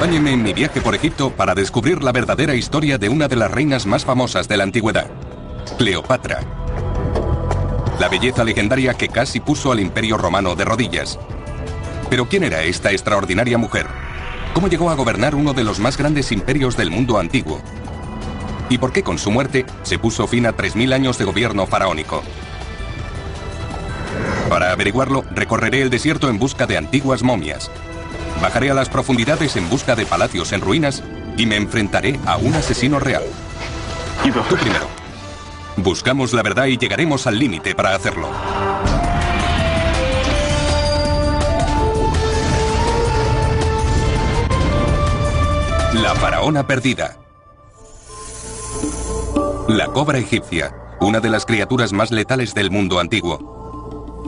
Acompáñenme en mi viaje por Egipto para descubrir la verdadera historia de una de las reinas más famosas de la antigüedad, Cleopatra. La belleza legendaria que casi puso al Imperio Romano de rodillas. Pero ¿quién era esta extraordinaria mujer? ¿Cómo llegó a gobernar uno de los más grandes imperios del mundo antiguo? ¿Y por qué con su muerte se puso fin a 3000 años de gobierno faraónico? Para averiguarlo, recorreré el desierto en busca de antiguas momias. Bajaré a las profundidades en busca de palacios en ruinas y me enfrentaré a un asesino real. Tú primero. Buscamos la verdad y llegaremos al límite para hacerlo. La faraona perdida. La cobra egipcia, una de las criaturas más letales del mundo antiguo.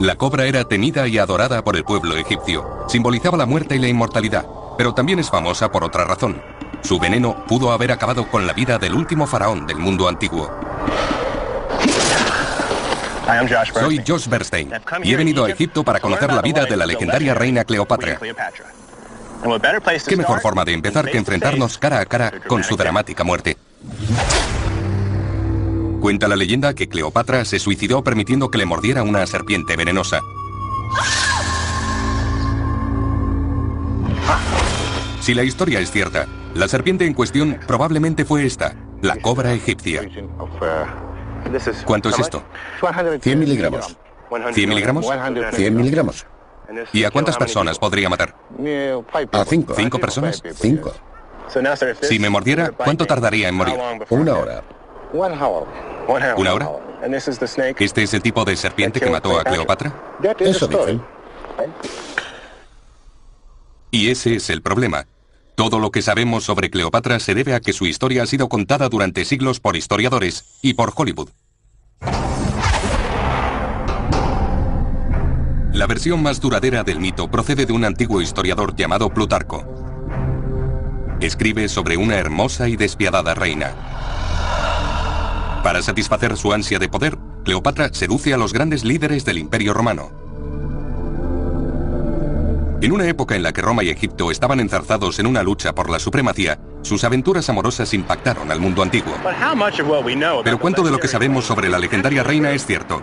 La cobra era temida y adorada por el pueblo egipcio. Simbolizaba la muerte y la inmortalidad, pero también es famosa por otra razón. Su veneno pudo haber acabado con la vida del último faraón del mundo antiguo. Soy Josh Bernstein y he venido a Egipto para conocer la vida de la legendaria reina Cleopatra. ¿Qué mejor forma de empezar que enfrentarnos cara a cara con su dramática muerte? Cuenta la leyenda que Cleopatra se suicidó permitiendo que le mordiera una serpiente venenosa. Si la historia es cierta, la serpiente en cuestión probablemente fue esta, la cobra egipcia. ¿Cuánto es esto? 100 miligramos. ¿100 miligramos? 100 miligramos. ¿Y a cuántas personas podría matar? A 5. ¿5 personas? 5. Si me mordiera, ¿cuánto tardaría en morir? 1 hora. ¿1 hora? ¿Este es el tipo de serpiente que mató a Cleopatra? Eso dicen. Y ese es el problema. Todo lo que sabemos sobre Cleopatra se debe a que su historia ha sido contada durante siglos por historiadores y por Hollywood. La versión más duradera del mito procede de un antiguo historiador llamado Plutarco. Escribe sobre una hermosa y despiadada reina. Para satisfacer su ansia de poder, Cleopatra seduce a los grandes líderes del Imperio Romano. En una época en la que Roma y Egipto estaban enzarzados en una lucha por la supremacía, sus aventuras amorosas impactaron al mundo antiguo. Pero ¿cuánto de lo que sabemos sobre la legendaria reina es cierto?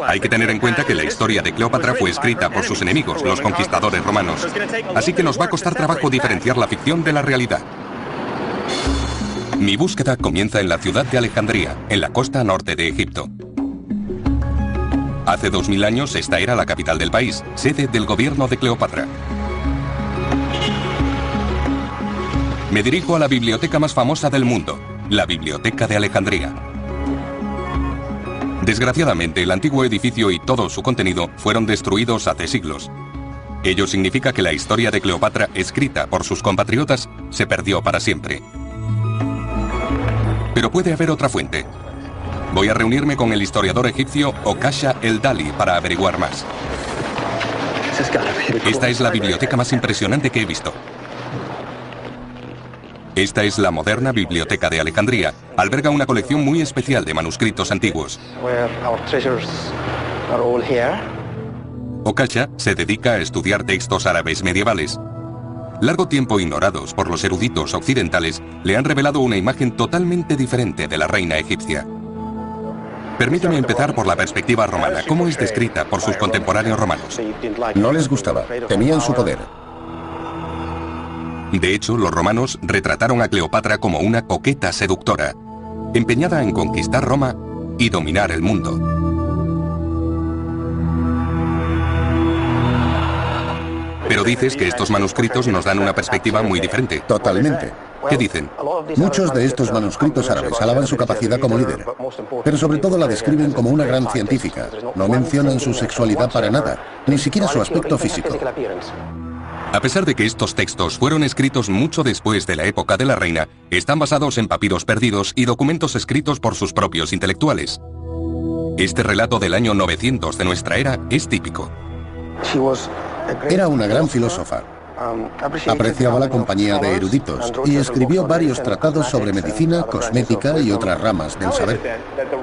Hay que tener en cuenta que la historia de Cleopatra fue escrita por sus enemigos, los conquistadores romanos. Así que nos va a costar trabajo diferenciar la ficción de la realidad. Mi búsqueda comienza en la ciudad de Alejandría, en la costa norte de Egipto. Hace 2000 años esta era la capital del país, sede del gobierno de Cleopatra. Me dirijo a la biblioteca más famosa del mundo, la Biblioteca de Alejandría. Desgraciadamente, el antiguo edificio y todo su contenido fueron destruidos hace siglos. Ello significa que la historia de Cleopatra, escrita por sus compatriotas, se perdió para siempre. Pero puede haber otra fuente. Voy a reunirme con el historiador egipcio Okasha el-Dali para averiguar más. Esta es la biblioteca más impresionante que he visto. Esta es la moderna Biblioteca de Alejandría. Alberga una colección muy especial de manuscritos antiguos. Okasha se dedica a estudiar textos árabes medievales. Largo tiempo ignorados por los eruditos occidentales, le han revelado una imagen totalmente diferente de la reina egipcia. Permítame empezar por la perspectiva romana. ¿Cómo es descrita por sus contemporáneos romanos? No les gustaba. Temían su poder. De hecho, los romanos retrataron a Cleopatra como una coqueta seductora, empeñada en conquistar Roma y dominar el mundo. Pero dices que estos manuscritos nos dan una perspectiva muy diferente. Totalmente. ¿Qué dicen? Muchos de estos manuscritos árabes alaban su capacidad como líder, pero sobre todo la describen como una gran científica. No mencionan su sexualidad para nada, ni siquiera su aspecto físico. A pesar de que estos textos fueron escritos mucho después de la época de la reina, están basados en papiros perdidos y documentos escritos por sus propios intelectuales. Este relato del año 900 de nuestra era es típico. Era una gran filósofa. Apreciaba la compañía de eruditos y escribió varios tratados sobre medicina, cosmética y otras ramas del saber.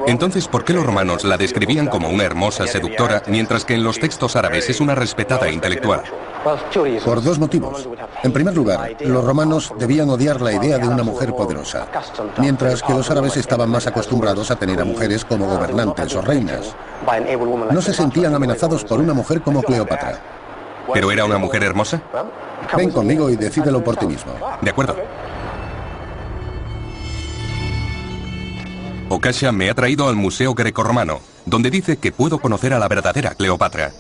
Entonces, ¿por qué los romanos la describían como una hermosa seductora, mientras que en los textos árabes es una respetada intelectual? Por dos motivos. En primer lugar, los romanos debían odiar la idea de una mujer poderosa, mientras que los árabes estaban más acostumbrados a tener a mujeres como gobernantes o reinas. No se sentían amenazados por una mujer como Cleopatra. ¿Pero era una mujer hermosa? Ven conmigo y decídelo por ti mismo. De acuerdo. Okasha me ha traído al Museo Grecorromano, donde dice que puedo conocer a la verdadera Cleopatra.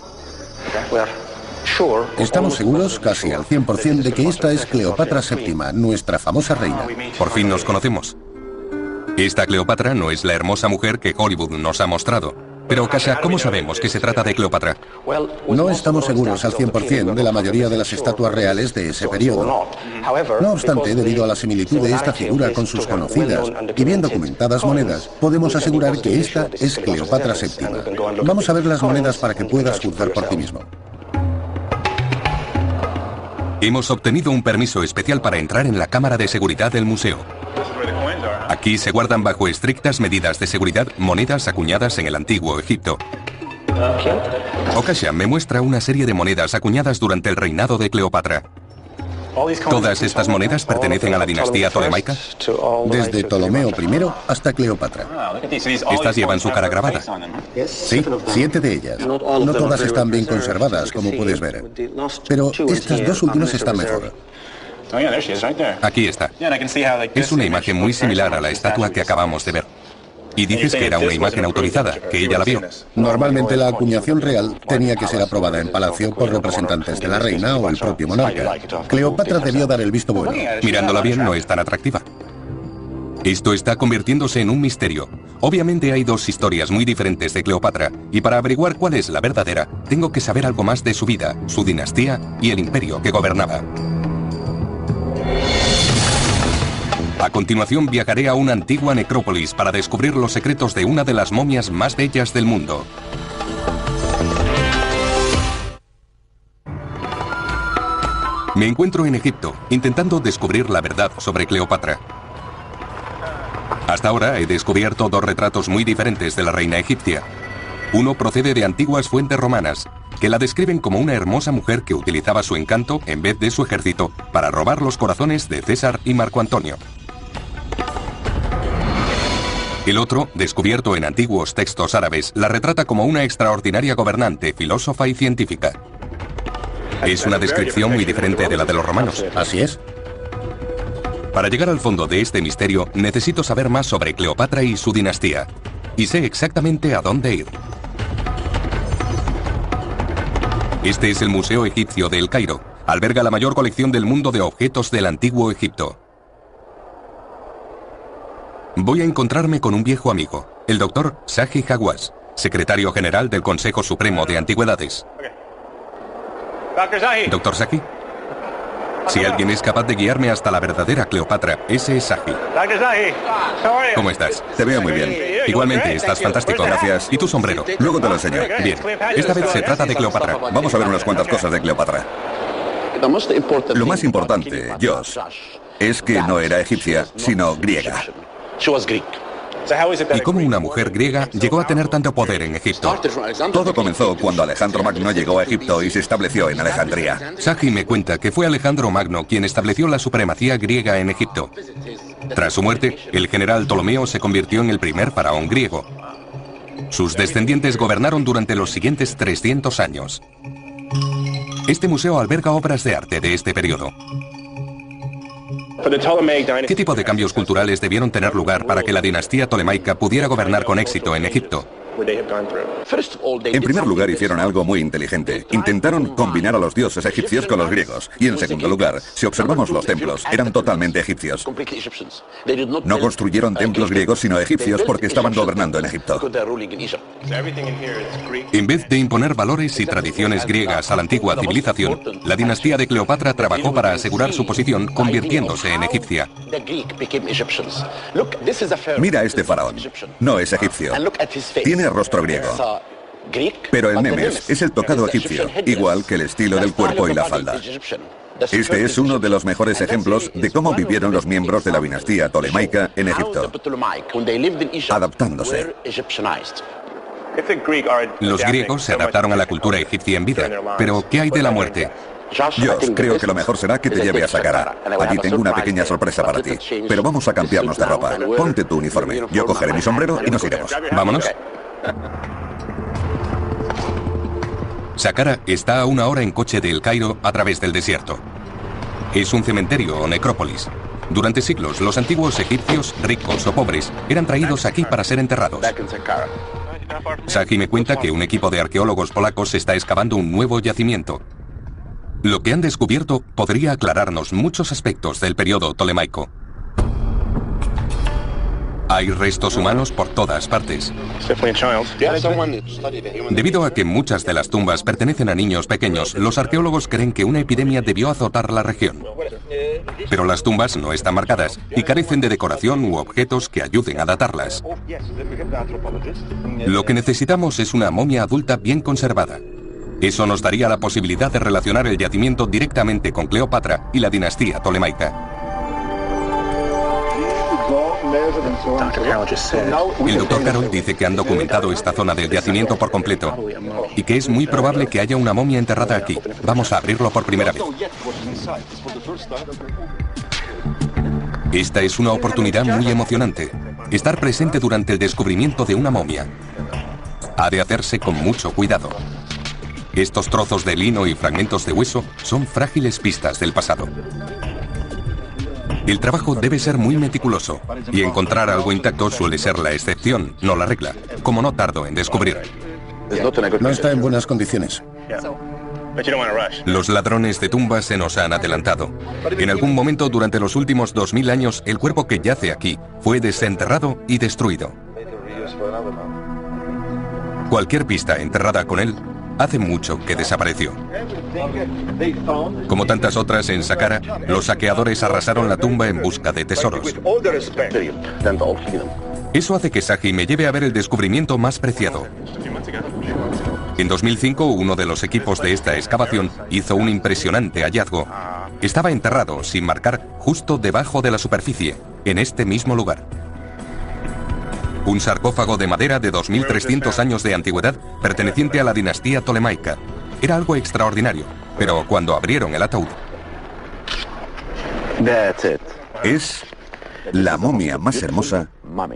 Estamos seguros, casi al 100%, de que esta es Cleopatra VII, nuestra famosa reina. Por fin nos conocemos. Esta Cleopatra no es la hermosa mujer que Hollywood nos ha mostrado. Pero, Okasha, ¿cómo sabemos que se trata de Cleopatra? No estamos seguros al 100% de la mayoría de las estatuas reales de ese periodo. No obstante, debido a la similitud de esta figura con sus conocidas y bien documentadas monedas, podemos asegurar que esta es Cleopatra VII. Vamos a ver las monedas para que puedas juzgar por ti mismo. Hemos obtenido un permiso especial para entrar en la cámara de seguridad del museo. Aquí se guardan bajo estrictas medidas de seguridad monedas acuñadas en el antiguo Egipto. Okasha me muestra una serie de monedas acuñadas durante el reinado de Cleopatra. ¿Todas estas monedas pertenecen a la dinastía tolemaica? Desde Ptolomeo I hasta Cleopatra. Estas llevan su cara grabada. Sí, 7 de ellas. No todas están bien conservadas, como puedes ver. Pero estas dos últimas están mejor. Aquí está. Es una imagen muy similar a la estatua que acabamos de ver. Y dices que era una imagen autorizada, que ella la vio. Normalmente la acuñación real tenía que ser aprobada en palacio por representantes de la reina o el propio monarca. Cleopatra debió dar el visto bueno. Mirándola bien no es tan atractiva. Esto está convirtiéndose en un misterio. Obviamente hay dos historias muy diferentes de Cleopatra, y para averiguar cuál es la verdadera, tengo que saber algo más de su vida, su dinastía y el imperio que gobernaba. A continuación viajaré a una antigua necrópolis para descubrir los secretos de una de las momias más bellas del mundo. Me encuentro en Egipto, intentando descubrir la verdad sobre Cleopatra. Hasta ahora he descubierto dos retratos muy diferentes de la reina egipcia. Uno procede de antiguas fuentes romanas, que la describen como una hermosa mujer que utilizaba su encanto en vez de su ejército para robar los corazones de César y Marco Antonio. El otro, descubierto en antiguos textos árabes, la retrata como una extraordinaria gobernante, filósofa y científica. Es una descripción muy diferente de la de los romanos. Así es. Para llegar al fondo de este misterio, necesito saber más sobre Cleopatra y su dinastía. Y sé exactamente a dónde ir. Este es el Museo Egipcio de El Cairo. Alberga la mayor colección del mundo de objetos del antiguo Egipto. Voy a encontrarme con un viejo amigo, el Dr. Zahi Hawass, secretario general del Consejo Supremo de Antigüedades. Dr. Zahi, si alguien es capaz de guiarme hasta la verdadera Cleopatra, ese es Zahi. ¿Cómo estás? Te veo muy bien. Igualmente, estás fantástico. Gracias. ¿Y tu sombrero? Luego te lo enseño. Bien, esta vez se trata de Cleopatra. Vamos a ver unas cuantas cosas de Cleopatra. Lo más importante, Josh, es que no era egipcia, sino griega. ¿Y cómo una mujer griega llegó a tener tanto poder en Egipto? Todo comenzó cuando Alejandro Magno llegó a Egipto y se estableció en Alejandría. Zahi me cuenta que fue Alejandro Magno quien estableció la supremacía griega en Egipto. Tras su muerte, el general Ptolomeo se convirtió en el primer faraón griego. Sus descendientes gobernaron durante los siguientes 300 años. Este museo alberga obras de arte de este periodo. ¿Qué tipo de cambios culturales debieron tener lugar para que la dinastía tolemaica pudiera gobernar con éxito en Egipto? En primer lugar, hicieron algo muy inteligente. Intentaron combinar a los dioses egipcios con los griegos. Y en segundo lugar, si observamos los templos, eran totalmente egipcios. No construyeron templos griegos sino egipcios porque estaban gobernando en Egipto. En vez de imponer valores y tradiciones griegas a la antigua civilización, la dinastía de Cleopatra trabajó para asegurar su posición convirtiéndose en egipcia. Mira a este faraón. No es egipcio. Tiene rostro griego. Pero el memes es el tocado egipcio, igual que el estilo del cuerpo y la falda. Este es uno de los mejores ejemplos de cómo vivieron los miembros de la dinastía tolemaica en Egipto, adaptándose. Los griegos se adaptaron a la cultura egipcia en vida, pero ¿qué hay de la muerte? Josh, creo que lo mejor será que te lleve a Saqqara. Allí tengo una pequeña sorpresa para ti. Pero vamos a cambiarnos de ropa. Ponte tu uniforme. Yo cogeré mi sombrero y nos iremos. ¿Vámonos? Saqqara está a 1 hora en coche de El Cairo a través del desierto. Es un cementerio o necrópolis. Durante siglos, los antiguos egipcios, ricos o pobres, eran traídos aquí para ser enterrados. Saji me cuenta que un equipo de arqueólogos polacos está excavando un nuevo yacimiento. Lo que han descubierto podría aclararnos muchos aspectos del periodo tolemaico. Hay restos humanos por todas partes. Debido a que muchas de las tumbas pertenecen a niños pequeños, los arqueólogos creen que una epidemia debió azotar la región. Pero las tumbas no están marcadas y carecen de decoración u objetos que ayuden a datarlas. Lo que necesitamos es una momia adulta bien conservada. Eso nos daría la posibilidad de relacionar el yacimiento directamente con Cleopatra y la dinastía tolemaica. El Dr. Carroll dice que han documentado esta zona del yacimiento por completo y que es muy probable que haya una momia enterrada aquí. Vamos a abrirlo por primera vez. Esta es una oportunidad muy emocionante. Estar presente durante el descubrimiento de una momia. Ha de hacerse con mucho cuidado. Estos trozos de lino y fragmentos de hueso son frágiles pistas del pasado. El trabajo debe ser muy meticuloso, y encontrar algo intacto suele ser la excepción, no la regla, como no tardo en descubrir. No está en buenas condiciones. Los ladrones de tumbas se nos han adelantado. En algún momento durante los últimos 2000 años, el cuerpo que yace aquí fue desenterrado y destruido. Cualquier pista enterrada con él hace mucho que desapareció. Como tantas otras en Saqqara, los saqueadores arrasaron la tumba en busca de tesoros. Eso hace que Saji me lleve a ver el descubrimiento más preciado. En 2005, uno de los equipos de esta excavación hizo un impresionante hallazgo. Estaba enterrado, sin marcar, justo debajo de la superficie, en este mismo lugar. Un sarcófago de madera de 2300 años de antigüedad perteneciente a la dinastía tolemaica. Era algo extraordinario, pero cuando abrieron el ataúd... Es la momia más hermosa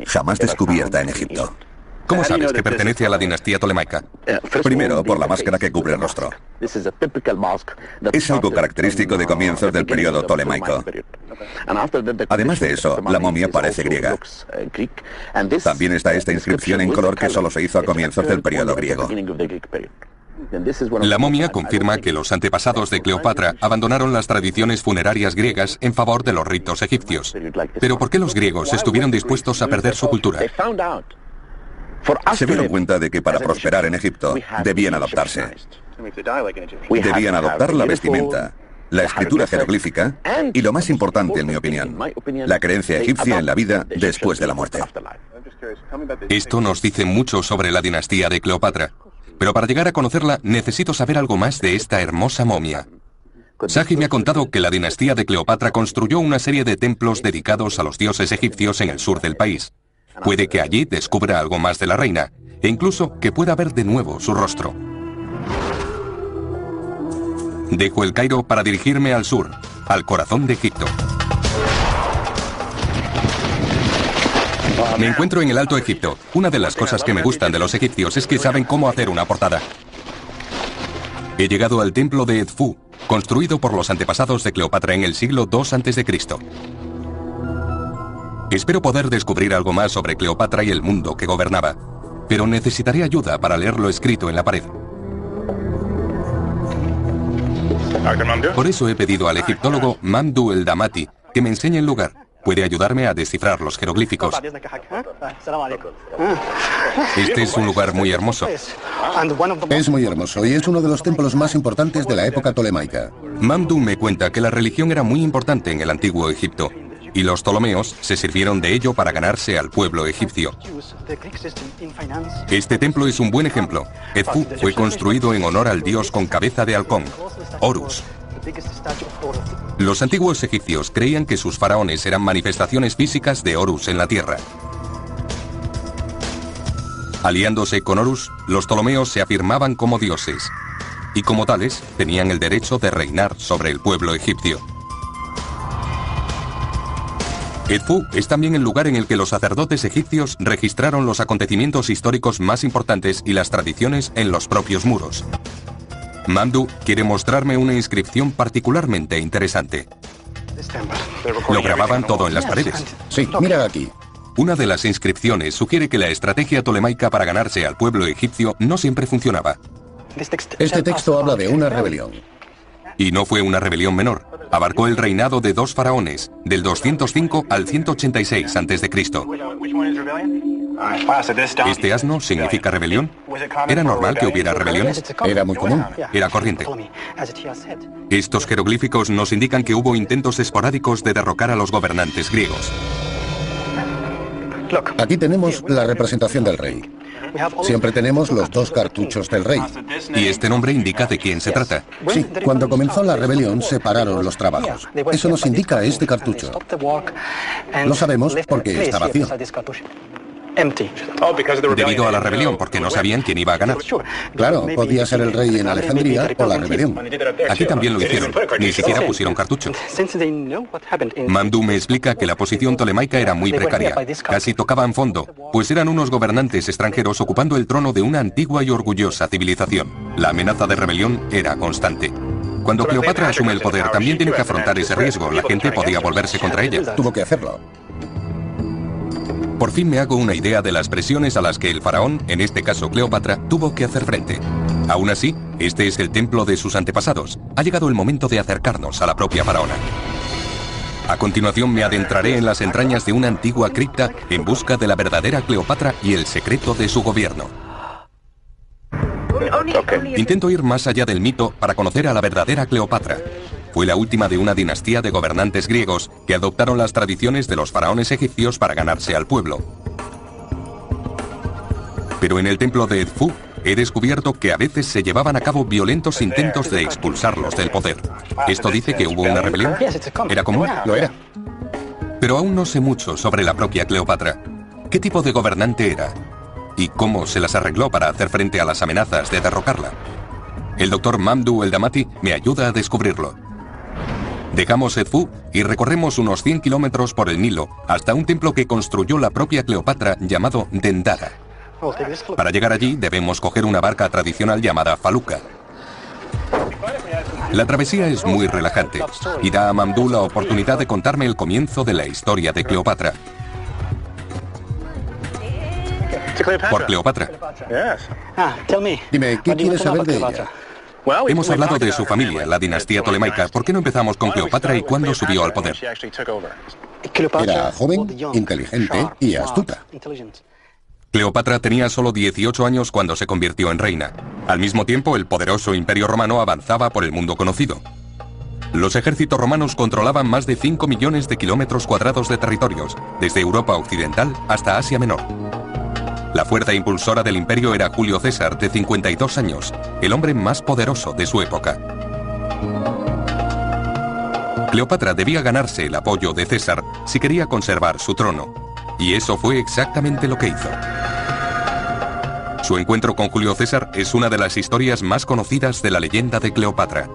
jamás descubierta en Egipto. ¿Cómo sabes que pertenece a la dinastía tolemaica? Primero, por la máscara que cubre el rostro. Es algo característico de comienzos del periodo tolemaico. Además de eso, la momia parece griega. También está esta inscripción en color que solo se hizo a comienzos del periodo griego. La momia confirma que los antepasados de Cleopatra abandonaron las tradiciones funerarias griegas en favor de los ritos egipcios. Pero ¿por qué los griegos estuvieron dispuestos a perder su cultura? Se dieron cuenta de que para prosperar en Egipto debían adaptarse. Debían adoptar la vestimenta, la escritura jeroglífica y, lo más importante en mi opinión, la creencia egipcia en la vida después de la muerte. Esto nos dice mucho sobre la dinastía de Cleopatra. Pero para llegar a conocerla necesito saber algo más de esta hermosa momia. Saji me ha contado que la dinastía de Cleopatra construyó una serie de templos dedicados a los dioses egipcios en el sur del país. Puede que allí descubra algo más de la reina, e incluso que pueda ver de nuevo su rostro. Dejo El Cairo para dirigirme al sur, al corazón de Egipto. Me encuentro en el Alto Egipto. Una de las cosas que me gustan de los egipcios es que saben cómo hacer una portada. He llegado al templo de Edfu, construido por los antepasados de Cleopatra en el siglo II a.C. Espero poder descubrir algo más sobre Cleopatra y el mundo que gobernaba, pero necesitaré ayuda para leer lo escrito en la pared. Por eso he pedido al egiptólogo Mamdou El Damati que me enseñe el lugar. Puede ayudarme a descifrar los jeroglíficos. Este es un lugar muy hermoso. Es muy hermoso y es uno de los templos más importantes de la época tolemaica. Mamdou me cuenta que la religión era muy importante en el antiguo Egipto, y los ptolomeos se sirvieron de ello para ganarse al pueblo egipcio. Este templo es un buen ejemplo. Edfu fue construido en honor al dios con cabeza de halcón, Horus. Los antiguos egipcios creían que sus faraones eran manifestaciones físicas de Horus en la tierra. Aliándose con Horus, los ptolomeos se afirmaban como dioses, y como tales tenían el derecho de reinar sobre el pueblo egipcio. Edfu es también el lugar en el que los sacerdotes egipcios registraron los acontecimientos históricos más importantes y las tradiciones en los propios muros. Mamdouh quiere mostrarme una inscripción particularmente interesante. Lo grababan todo en las paredes. Sí, mira aquí. Una de las inscripciones sugiere que la estrategia tolemaica para ganarse al pueblo egipcio no siempre funcionaba. Este texto habla de una rebelión. Y no fue una rebelión menor. Abarcó el reinado de dos faraones, del 205 al 186 a.C. ¿Este asno significa rebelión? ¿Era normal que hubiera rebeliones? Era muy común. Era corriente. Estos jeroglíficos nos indican que hubo intentos esporádicos de derrocar a los gobernantes griegos. Aquí tenemos la representación del rey. Siempre tenemos los dos cartuchos del rey. Y este nombre indica de quién se trata. Sí, cuando comenzó la rebelión separaron los trabajos. Eso nos indica este cartucho. Lo sabemos porque está vacío. Debido a la rebelión, porque no sabían quién iba a ganar. Claro, podía ser el rey en Alejandría o la rebelión. Aquí también lo hicieron. Ni siquiera pusieron cartucho. Mamdouh me explica que la posición tolemaica era muy precaria. Casi tocaban fondo, pues eran unos gobernantes extranjeros ocupando el trono de una antigua y orgullosa civilización. La amenaza de rebelión era constante. Cuando Cleopatra asume el poder, también tiene que afrontar ese riesgo. La gente podía volverse contra ella. Tuvo que hacerlo. Por fin me hago una idea de las presiones a las que el faraón, en este caso Cleopatra, tuvo que hacer frente. Aún así, este es el templo de sus antepasados. Ha llegado el momento de acercarnos a la propia faraona. A continuación me adentraré en las entrañas de una antigua cripta en busca de la verdadera Cleopatra y el secreto de su gobierno. Intento ir más allá del mito para conocer a la verdadera Cleopatra. Fue la última de una dinastía de gobernantes griegos que adoptaron las tradiciones de los faraones egipcios para ganarse al pueblo. Pero en el templo de Edfu he descubierto que a veces se llevaban a cabo violentos intentos de expulsarlos del poder. ¿Esto dice que hubo una rebelión? ¿Era común? Lo era. Pero aún no sé mucho sobre la propia Cleopatra. ¿Qué tipo de gobernante era? ¿Y cómo se las arregló para hacer frente a las amenazas de derrocarla? El doctor Mamdouh el-Damati me ayuda a descubrirlo. Dejamos Edfu y recorremos unos 100 kilómetros por el Nilo hasta un templo que construyó la propia Cleopatra llamado Dendara. Para llegar allí debemos coger una barca tradicional llamada faluca. La travesía es muy relajante y da a Mamdouh la oportunidad de contarme el comienzo de la historia de Cleopatra. Por Cleopatra. Dime, ¿qué quieres saber de ella? Hemos hablado de su familia, la dinastía tolemaica. ¿Por qué no empezamos con Cleopatra y cuándo subió al poder? Era joven, inteligente y astuta. Cleopatra tenía solo 18 años cuando se convirtió en reina. Al mismo tiempo, el poderoso Imperio Romano avanzaba por el mundo conocido. Los ejércitos romanos controlaban más de 5 millones de kilómetros cuadrados de territorios, desde Europa occidental hasta Asia Menor. La fuerza impulsora del imperio era Julio César, de 52 años, el hombre más poderoso de su época. Cleopatra debía ganarse el apoyo de César si quería conservar su trono, y eso fue exactamente lo que hizo. Su encuentro con Julio César es una de las historias más conocidas de la leyenda de Cleopatra.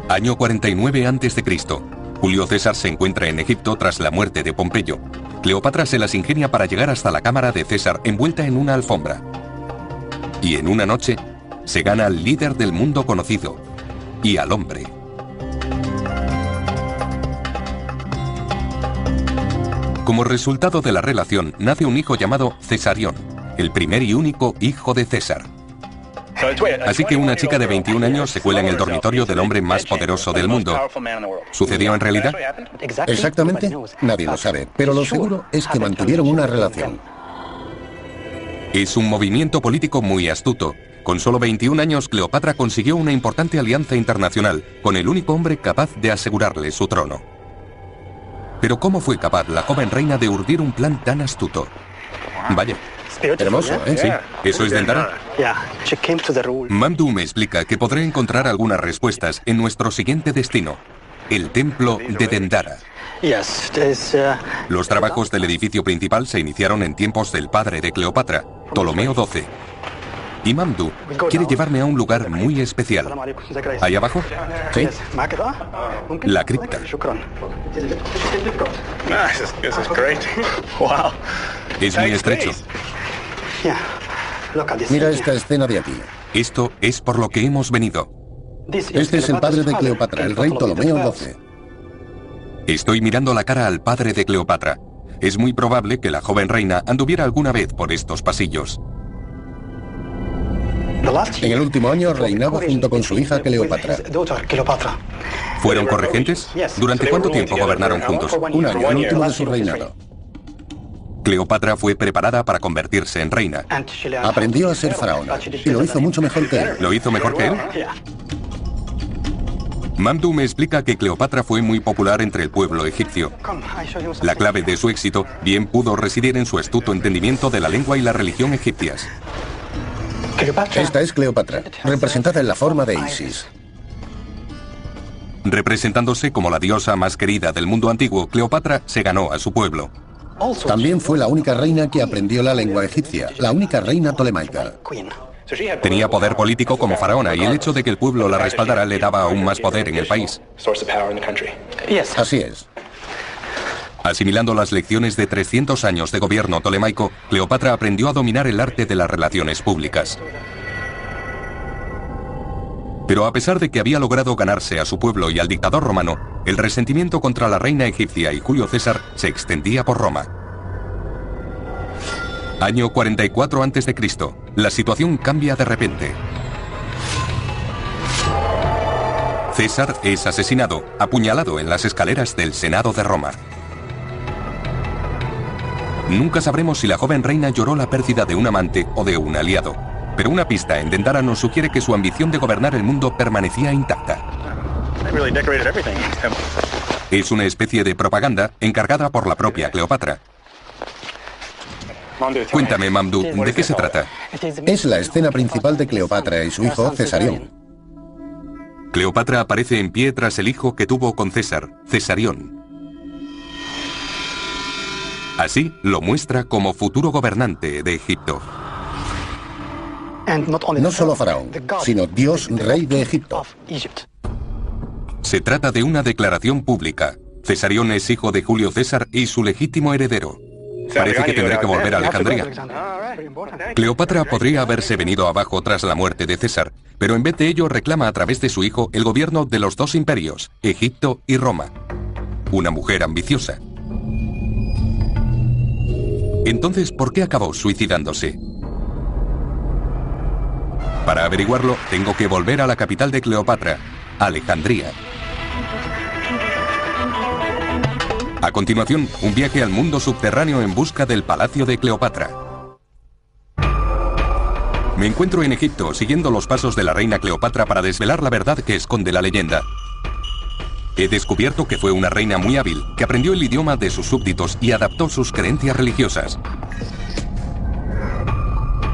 Año 49 a.C. Julio César se encuentra en Egipto tras la muerte de Pompeyo. Cleopatra se las ingenia para llegar hasta la cámara de César envuelta en una alfombra. Y en una noche, se gana al líder del mundo conocido y al hombre. Como resultado de la relación, nace un hijo llamado Cesarión, el primer y único hijo de César. Así que una chica de 21 años se cuela en el dormitorio del hombre más poderoso del mundo. ¿Sucedió en realidad? Exactamente, nadie lo sabe, pero lo seguro es que mantuvieron una relación. Es un movimiento político muy astuto. Con solo 21 años, Cleopatra consiguió una importante alianza internacional con el único hombre capaz de asegurarle su trono. Pero ¿cómo fue capaz la joven reina de urdir un plan tan astuto? Vaya, Hermoso, ¿eh? Sí, ¿eso es Dendara? Mamdouh me explica que podré encontrar algunas respuestas en nuestro siguiente destino, el templo de Dendara. Los trabajos del edificio principal se iniciaron en tiempos del padre de Cleopatra, Ptolomeo XII. Y Mamdouh quiere llevarme a un lugar muy especial. ¿Ahí abajo? Sí. La cripta. Es muy estrecho. Mira esta escena de aquí. Esto es por lo que hemos venido. Este es el padre de Cleopatra, el rey Ptolomeo XII. Estoy mirando la cara al padre de Cleopatra. Es muy probable que la joven reina anduviera alguna vez por estos pasillos. En el último año reinaba junto con su hija Cleopatra. ¿Fueron corregentes? ¿Durante cuánto tiempo gobernaron juntos? Un año, el último de su reinado. Cleopatra fue preparada para convertirse en reina. Aprendió a ser faraona y lo hizo mucho mejor que él. ¿Lo hizo mejor que él? Mamdouh me explica que Cleopatra fue muy popular entre el pueblo egipcio. La clave de su éxito bien pudo residir en su astuto entendimiento de la lengua y la religión egipcias. Esta es Cleopatra, representada en la forma de Isis. Representándose como la diosa más querida del mundo antiguo, Cleopatra se ganó a su pueblo. También fue la única reina que aprendió la lengua egipcia, la única reina tolemaica. Tenía poder político como faraona y el hecho de que el pueblo la respaldara le daba aún más poder en el país. Así es. Asimilando las lecciones de 300 años de gobierno tolemaico, Cleopatra aprendió a dominar el arte de las relaciones públicas. Pero a pesar de que había logrado ganarse a su pueblo y al dictador romano, el resentimiento contra la reina egipcia y Julio César se extendía por Roma. Año 44 a.C. La situación cambia de repente. César es asesinado, apuñalado en las escaleras del Senado de Roma. Nunca sabremos si la joven reina lloró la pérdida de un amante o de un aliado, pero una pista en Dendara nos sugiere que su ambición de gobernar el mundo permanecía intacta. Es una especie de propaganda encargada por la propia Cleopatra. Cuéntame, Mamdouh, ¿de qué se trata? Es la escena principal de Cleopatra y su hijo Cesarión. Cleopatra aparece en pie tras el hijo que tuvo con César, Cesarión. Así lo muestra como futuro gobernante de Egipto. No solo faraón, sino Dios rey de Egipto. Se trata de una declaración pública. Cesarión es hijo de Julio César y su legítimo heredero. Parece que tendré que volver a Alejandría. Cleopatra podría haberse venido abajo tras la muerte de César, pero en vez de ello reclama a través de su hijo el gobierno de los dos imperios, Egipto y Roma. Una mujer ambiciosa. Entonces, ¿por qué acabó suicidándose? Para averiguarlo, tengo que volver a la capital de Cleopatra, Alejandría. A continuación, un viaje al mundo subterráneo en busca del palacio de Cleopatra. Me encuentro en Egipto, siguiendo los pasos de la reina Cleopatra para desvelar la verdad que esconde la leyenda. He descubierto que fue una reina muy hábil, que aprendió el idioma de sus súbditos y adaptó sus creencias religiosas.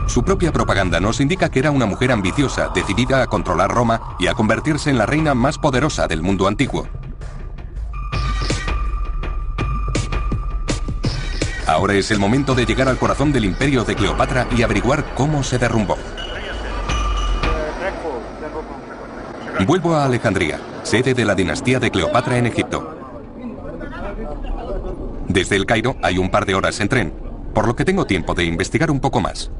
Su propia propaganda nos indica que era una mujer ambiciosa, decidida a controlar Roma y a convertirse en la reina más poderosa del mundo antiguo. Ahora es el momento de llegar al corazón del imperio de Cleopatra y averiguar cómo se derrumbó. Vuelvo a Alejandría, sede de la dinastía de Cleopatra en Egipto. Desde El Cairo hay un par de horas en tren, por lo que tengo tiempo de investigar un poco más.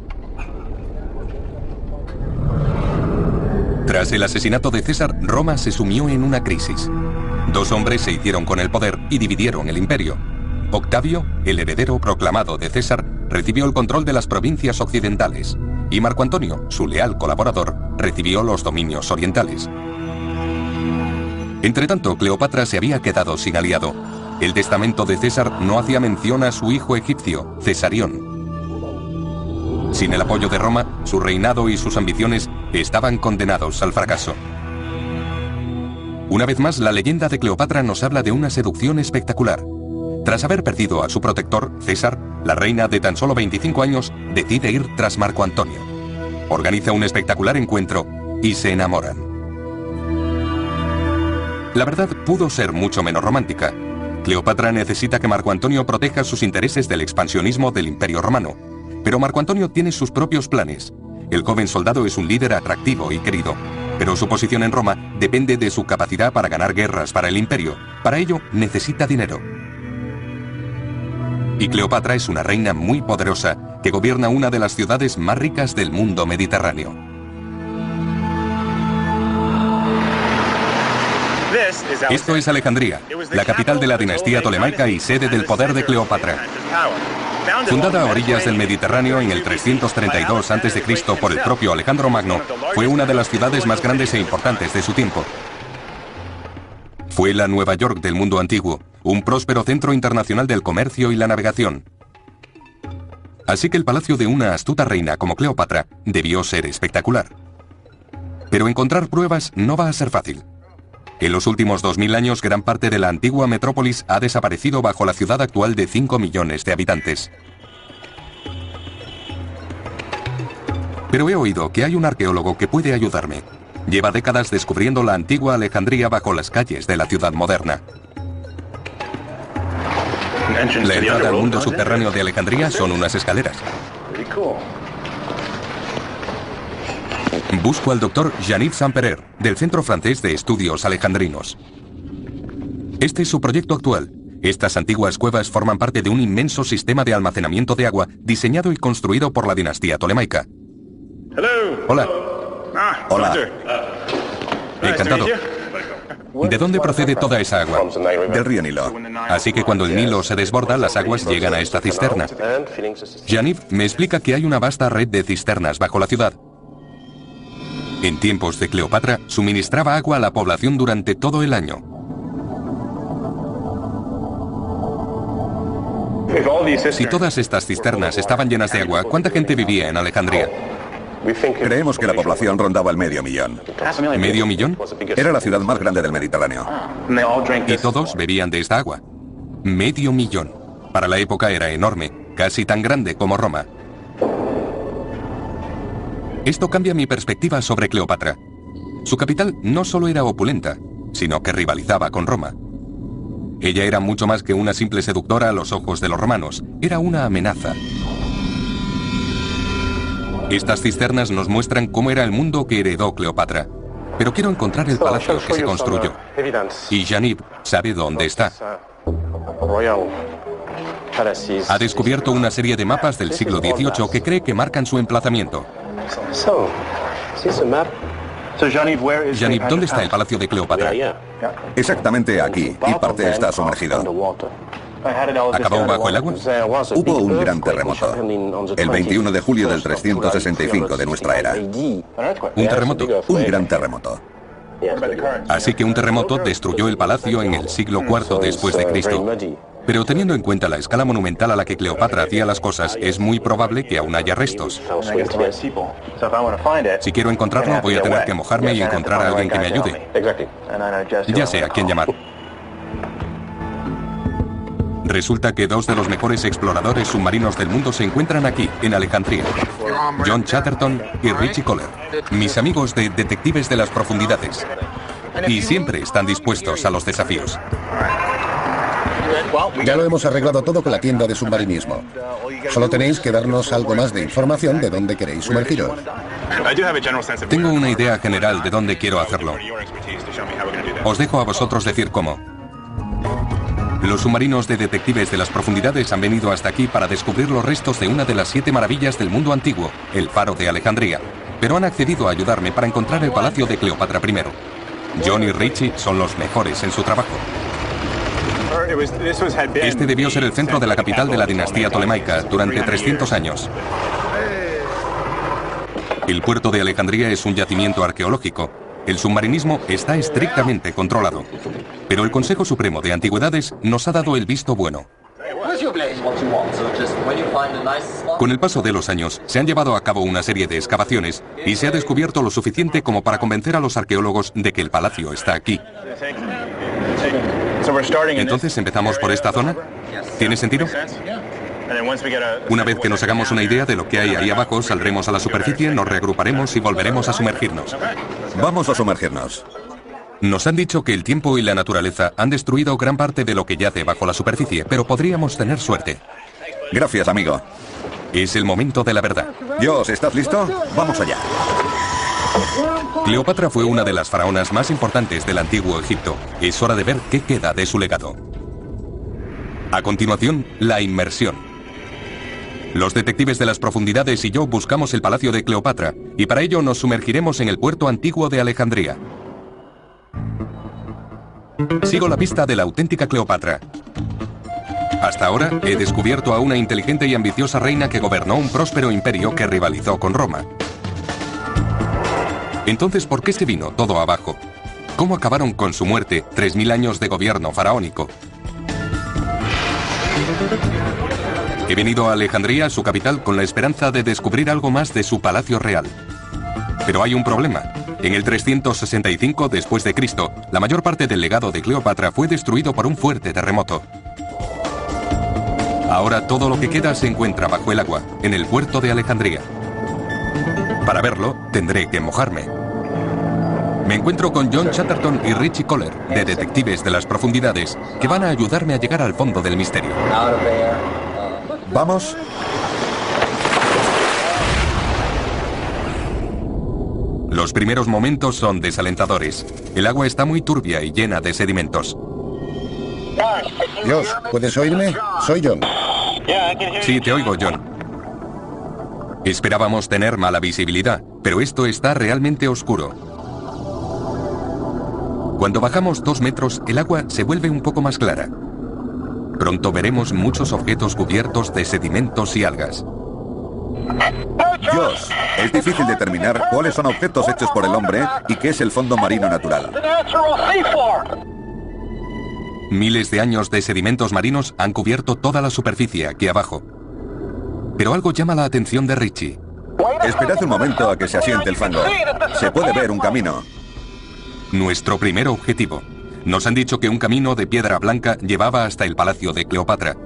Tras el asesinato de César, Roma se sumió en una crisis. Dos hombres se hicieron con el poder y dividieron el imperio. Octavio, el heredero proclamado de César, recibió el control de las provincias occidentales, y Marco Antonio, su leal colaborador, recibió los dominios orientales. Entretanto, Cleopatra se había quedado sin aliado. El testamento de César no hacía mención a su hijo egipcio, Cesarión. Sin el apoyo de Roma, su reinado y sus ambiciones estaban condenados al fracaso. Una vez más, la leyenda de Cleopatra nos habla de una seducción espectacular. Tras haber perdido a su protector, César, La reina, de tan solo 25 años, decide ir tras Marco Antonio. Organiza un espectacular encuentro y se enamoran. La verdad pudo ser mucho menos romántica. Cleopatra necesita que Marco Antonio proteja sus intereses del expansionismo del Imperio Romano. Pero Marco Antonio tiene sus propios planes. El joven soldado es un líder atractivo y querido, pero su posición en Roma depende de su capacidad para ganar guerras para el imperio. Para ello, necesita dinero. Y Cleopatra es una reina muy poderosa que gobierna una de las ciudades más ricas del mundo mediterráneo. Esto es Alejandría, la capital de la dinastía tolemaica y sede del poder de Cleopatra. Fundada a orillas del Mediterráneo en el 332 a.C. por el propio Alejandro Magno, fue una de las ciudades más grandes e importantes de su tiempo. Fue la Nueva York del mundo antiguo, un próspero centro internacional del comercio y la navegación. Así que el palacio de una astuta reina como Cleopatra debió ser espectacular. Pero encontrar pruebas no va a ser fácil. En los últimos 2000 años, gran parte de la antigua metrópolis ha desaparecido bajo la ciudad actual de 5 millones de habitantes. Pero he oído que hay un arqueólogo que puede ayudarme. Lleva décadas descubriendo la antigua Alejandría bajo las calles de la ciudad moderna. La entrada al mundo subterráneo de Alejandría son unas escaleras. Busco al doctor Jean-Yves Saint-Pérer, del Centro Francés de Estudios Alejandrinos. Este es su proyecto actual. Estas antiguas cuevas forman parte de un inmenso sistema de almacenamiento de agua diseñado y construido por la dinastía tolemaica. Hola. Hola. Encantado. ¿De dónde procede toda esa agua? Del río Nilo. Así que cuando el Nilo se desborda, las aguas llegan a esta cisterna. Jean-Yves me explica que hay una vasta red de cisternas bajo la ciudad. En tiempos de Cleopatra, suministraba agua a la población durante todo el año. Si todas estas cisternas estaban llenas de agua, ¿cuánta gente vivía en Alejandría? Creemos que la población rondaba el medio millón. ¿Medio millón? Era la ciudad más grande del Mediterráneo. Y todos bebían de esta agua. Medio millón. Para la época era enorme, casi tan grande como Roma. Esto cambia mi perspectiva sobre Cleopatra. Su capital no solo era opulenta, sino que rivalizaba con Roma. Ella era mucho más que una simple seductora a los ojos de los romanos. Era una amenaza. Estas cisternas nos muestran cómo era el mundo que heredó Cleopatra. Pero quiero encontrar el palacio que se construyó. Y Jean-Yves sabe dónde está. Ha descubierto una serie de mapas del siglo XVIII que cree que marcan su emplazamiento. Jean-Yves, ¿dónde está el palacio de Cleopatra? Exactamente aquí, y parte está sumergido. ¿Acabó bajo el agua? Hubo un gran terremoto, el 21 de julio del 365 de nuestra era. ¿Un terremoto? Un gran terremoto. Así que un terremoto destruyó el palacio en el siglo IV después de Cristo. Pero teniendo en cuenta la escala monumental a la que Cleopatra hacía las cosas, es muy probable que aún haya restos. Si quiero encontrarlo, voy a tener que mojarme y encontrar a alguien que me ayude. Ya sé a quién llamar. Resulta que dos de los mejores exploradores submarinos del mundo se encuentran aquí, en Alejandría. John Chatterton y Richie Kohler, mis amigos de Detectives de las Profundidades. Y siempre están dispuestos a los desafíos. Ya lo hemos arreglado todo con la tienda de submarinismo. Solo tenéis que darnos algo más de información de dónde queréis sumergiros. Tengo una idea general de dónde quiero hacerlo. Os dejo a vosotros decir cómo. Los submarinos de Detectives de las Profundidades han venido hasta aquí para descubrir los restos de una de las 7 maravillas del mundo antiguo, el Faro de Alejandría. Pero han accedido a ayudarme para encontrar el palacio de Cleopatra I. John y Richie son los mejores en su trabajo. Este debió ser el centro de la capital de la dinastía tolemaica durante 300 años. El puerto de Alejandría es un yacimiento arqueológico. El submarinismo está estrictamente controlado. Pero el Consejo Supremo de Antigüedades nos ha dado el visto bueno. Con el paso de los años, se han llevado a cabo una serie de excavaciones y se ha descubierto lo suficiente como para convencer a los arqueólogos de que el palacio está aquí. Entonces, ¿empezamos por esta zona? ¿Tiene sentido? Una vez que nos hagamos una idea de lo que hay ahí abajo, saldremos a la superficie, nos reagruparemos y volveremos a sumergirnos. Vamos a sumergirnos. Nos han dicho que el tiempo y la naturaleza han destruido gran parte de lo que yace bajo la superficie, pero podríamos tener suerte. Gracias, amigo. Es el momento de la verdad. Dios, ¿estás listo? Vamos allá. Cleopatra fue una de las faraonas más importantes del antiguo Egipto. Es hora de ver qué queda de su legado. A continuación, la inmersión. Los detectives de las profundidades y yo buscamos el palacio de Cleopatra, y para ello nos sumergiremos en el puerto antiguo de Alejandría. Sigo la pista de la auténtica Cleopatra. Hasta ahora he descubierto a una inteligente y ambiciosa reina que gobernó un próspero imperio que rivalizó con Roma. Entonces, ¿por qué se vino todo abajo? ¿Cómo acabaron con su muerte 3000 años de gobierno faraónico? He venido a Alejandría, su capital, con la esperanza de descubrir algo más de su palacio real. Pero hay un problema. En el 365 después de Cristo, la mayor parte del legado de Cleopatra fue destruido por un fuerte terremoto. Ahora todo lo que queda se encuentra bajo el agua, en el puerto de Alejandría. Para verlo, tendré que mojarme. Me encuentro con John Chatterton y Richie Kohler, de Detectives de las Profundidades, que van a ayudarme a llegar al fondo del misterio. ¿Vamos? Los primeros momentos son desalentadores. El agua está muy turbia y llena de sedimentos. Dios, ¿puedes oírme? Soy John. Sí, te oigo, John. Esperábamos tener mala visibilidad, pero esto está realmente oscuro. Cuando bajamos 2 metros, el agua se vuelve un poco más clara. Pronto veremos muchos objetos cubiertos de sedimentos y algas. Dios, es difícil determinar cuáles son objetos hechos por el hombre y qué es el fondo marino natural. Miles de años de sedimentos marinos han cubierto toda la superficie aquí abajo. Pero algo llama la atención de Richie. Esperad un momento a que se asiente el fango. Se puede ver un camino. Nuestro primer objetivo. Nos han dicho que un camino de piedra blanca llevaba hasta el palacio de Cleopatra.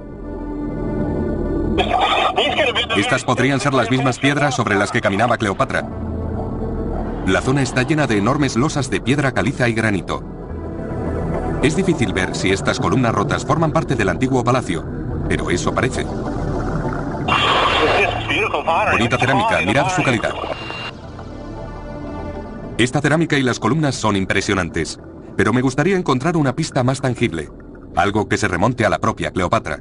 Estas podrían ser las mismas piedras sobre las que caminaba Cleopatra. La zona está llena de enormes losas de piedra caliza y granito. Es difícil ver si estas columnas rotas forman parte del antiguo palacio, pero eso parece. Bonita cerámica, mirad su calidad. Esta cerámica y las columnas son impresionantes, pero me gustaría encontrar una pista más tangible, algo que se remonte a la propia Cleopatra.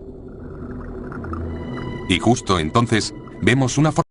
Y justo entonces vemos una forma